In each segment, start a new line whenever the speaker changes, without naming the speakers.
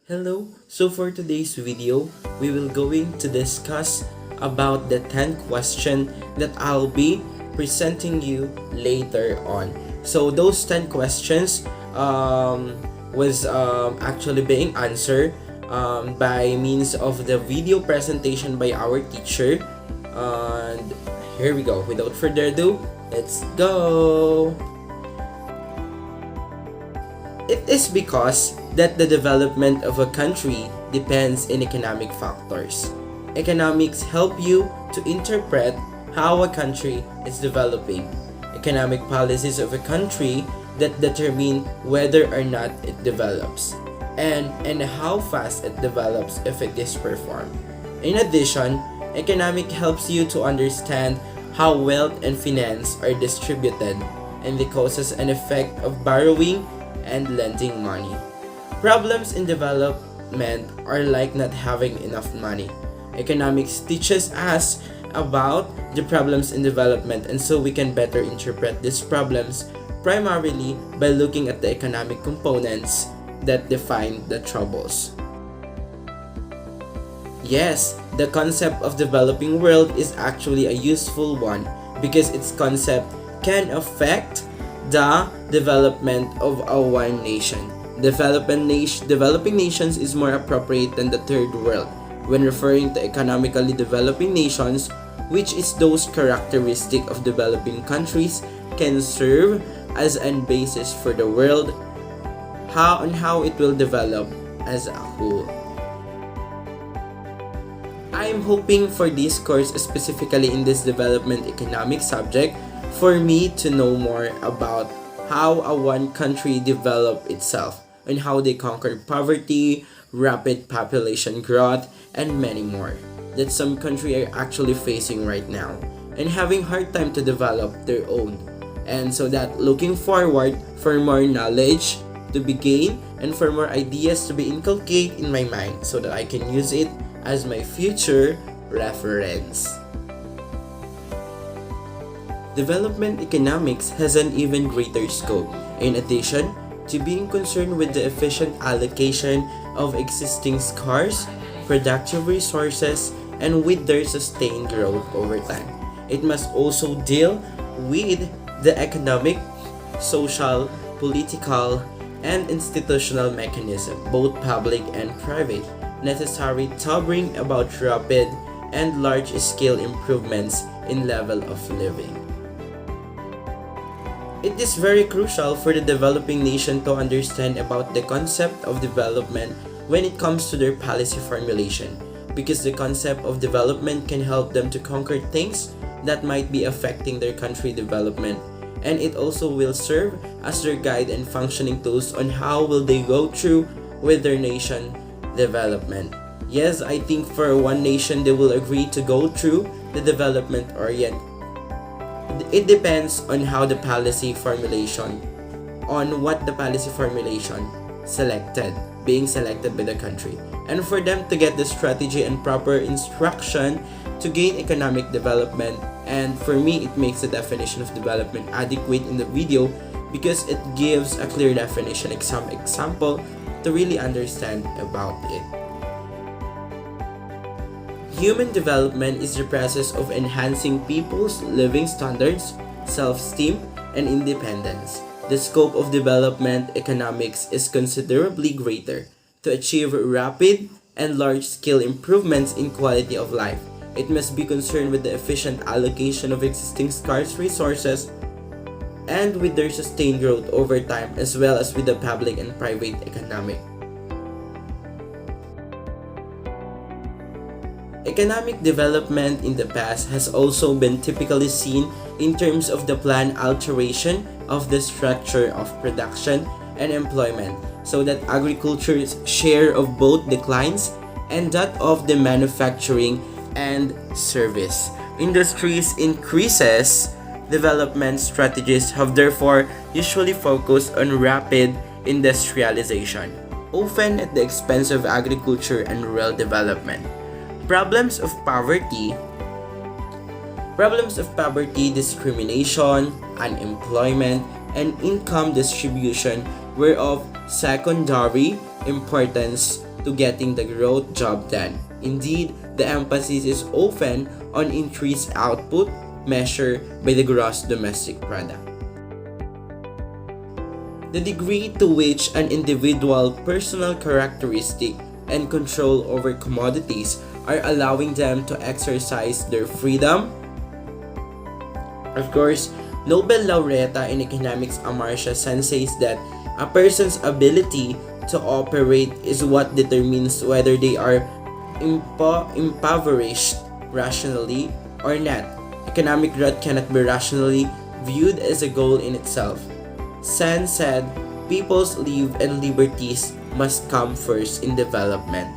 Hello, so for today's video, we will going to discuss about the 10 question that I'll be presenting you later on. So those 10 questions was actually being answered by means of the video presentation by our teacher. And here we go. Without further ado, let's go! It is because that the development of a country depends on economic factors. Economics help you to interpret how a country is developing. Economic policies of a country that determine whether or not it develops and how fast it develops if it is performed. In addition, economic helps you to understand how wealth and finance are distributed and the causes and effect of borrowing and lending money. Problems in development are like not having enough money. Economics teaches us about the problems in development, and so we can better interpret these problems primarily by looking at the economic components that define the troubles. Yes, the concept of developing world is actually a useful one because its concept can affect the development of a one nation. Developing nations is more appropriate than the third world when referring to economically developing nations, which is those characteristic of developing countries can serve as a basis for the world, how it will develop as a whole. I am hoping for this course, specifically in this development economic subject, for me to know more about how a one country develop itself and how they conquered poverty, rapid population growth, and many more that some country are actually facing right now and having hard time to develop their own. And so that looking forward for more knowledge to be gained and for more ideas to be inculcated in my mind so that I can use it as my future reference. Development economics has an even greater scope. In addition to being concerned with the efficient allocation of existing scarce, productive resources, and with their sustained growth over time, it must also deal with the economic, social, political, and institutional mechanism, both public and private, necessary to bring about rapid and large-scale improvements in level of living. It is very crucial for the developing nation to understand about the concept of development when it comes to their policy formulation, because the concept of development can help them to conquer things that might be affecting their country development, and it also will serve as their guide and functioning tools on how will they go through with their nation development. Yes, I think for one nation they will agree to go through the development orient. It depends on how the policy formulation, on what the policy formulation being selected by the country, and for them to get the strategy and proper instruction to gain economic development. And for me, it makes the definition of development adequate in the video because it gives a clear definition, example to really understand about it. Human development is the process of enhancing people's living standards, self-esteem, and independence. The scope of development economics is considerably greater to achieve rapid and large-scale improvements in quality of life. It must be concerned with the efficient allocation of existing scarce resources and with their sustained growth over time, as well as with the public and private economic. Economic development in the past has also been typically seen in terms of the planned alteration of the structure of production and employment, so that agriculture's share of both declines and that of the manufacturing and service industries increases. Development strategies have therefore usually focused on rapid industrialization, often at the expense of agriculture and rural development. Problems of poverty, discrimination, unemployment, and income distribution were of secondary importance to getting the growth job done. Indeed, the emphasis is often on increased output measured by the gross domestic product. The degree to which an individual personal characteristic and control over commodities are allowing them to exercise their freedom. Of course, Nobel laureate in economics Amartya Sen says that a person's ability to operate is what determines whether they are impoverished rationally or not. Economic growth cannot be rationally viewed as a goal in itself. Sen said, people's lives and liberties must come first in development.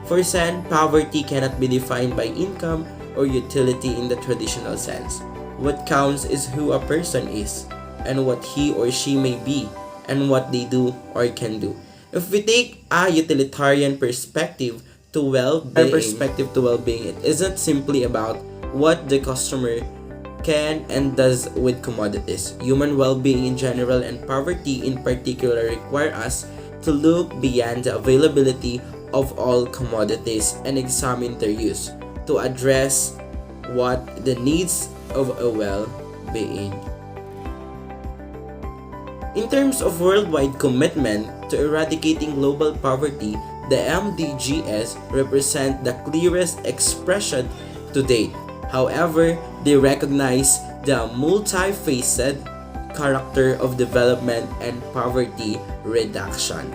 For Sen, poverty cannot be defined by income or utility in the traditional sense. What counts is who a person is, and what he or she may be, and what they do or can do. If we take a utilitarian perspective to well-being, it isn't simply about what the customer can and does with commodities. Human well-being in general and poverty in particular require us to look beyond the availability of all commodities and examine their use to address what the needs of a well-being. In terms of worldwide commitment to eradicating global poverty, the MDGs represent the clearest expression to date. However, they recognize the multifaceted character of development and poverty reduction.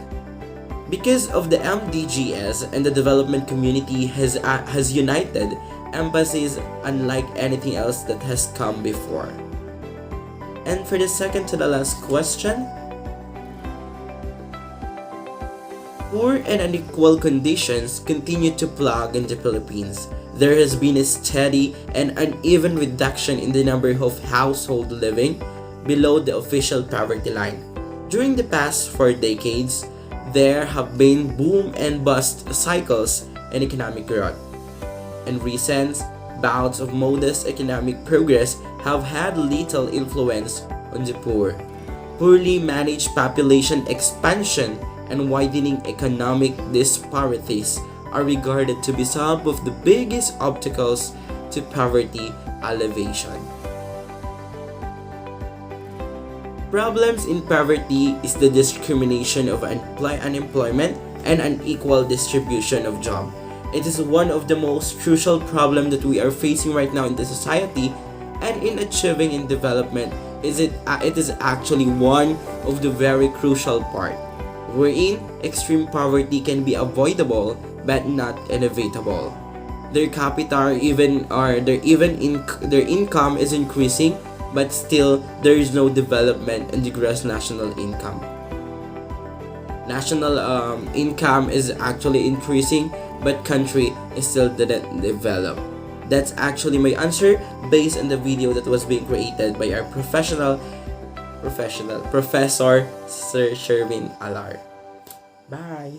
Because of the MDGs and the development community has united emphasis unlike anything else that has come before. And for the second to the last question, poor and unequal conditions continue to plague in the Philippines. There has been a steady and uneven reduction in the number of households living below the official poverty line. During the past 4 decades, there have been boom and bust cycles in economic growth, and recent bouts of modest economic progress have had little influence on the poor. Poorly managed population expansion and widening economic disparities are regarded to be some of the biggest obstacles to poverty alleviation. Problems in poverty is the discrimination of unemployment and unequal distribution of jobs. It is one of the most crucial problems that we are facing right now in the society, and in achieving in development, it is actually one of the very crucial part, wherein extreme poverty can be avoidable but not inevitable. Their capital their income is increasing, but still there is no development in the gross national income. National income is actually increasing, but country is still didn't develop. That's actually my answer based on the video that was being created by our professor Sir Sherwin Allard. Bye.